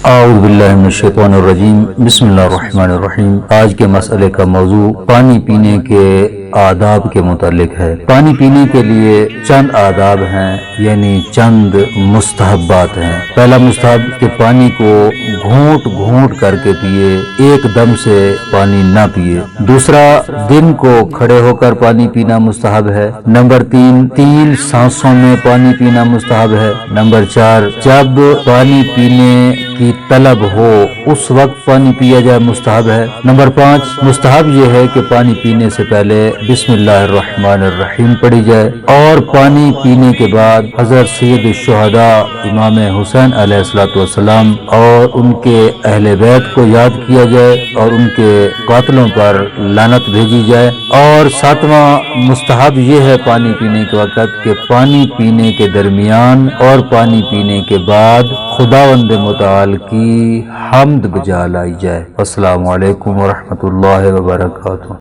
اعوذ باللہ من الشیطان الرجیم، بسم اللہ الرحمن الرحیم۔ آج کے مسئلے کا موضوع پانی پینے کے آداب کے متعلق ہے۔ پانی پینے کے لیے چند آداب ہیں، یعنی چند مستحبات ہیں۔ پہلا مستحب کہ پانی کو گھونٹ گھونٹ کر کے پیے، ایک دم سے پانی نہ پیے۔ دوسرا، دن کو کھڑے ہو کر پانی پینا مستحب ہے۔ نمبر 3 سانسوں میں پانی پینا مستحب ہے۔ نمبر 4 جب پانی پینے کی طلب ہو اس وقت پانی پیا جائے مستحب ہے۔ نمبر 5 مستحب یہ ہے کہ پانی پینے سے پہلے بسم اللہ الرحمن الرحیم پڑھی جائے، اور پانی پینے کے بعد حضرت سید الشہداء امام حسین علیہ السلام اور ان کے اہل بیت کو یاد کیا جائے اور ان کے قاتلوں پر لعنت بھیجی جائے۔ اور 7واں مستحب یہ ہے پانی پینے کے وقت کہ پانی پینے کے درمیان اور پانی پینے کے بعد خداوند متعال کی حمد بجا لائی جائے۔ السلام علیکم ورحمۃ اللہ وبرکاتہ۔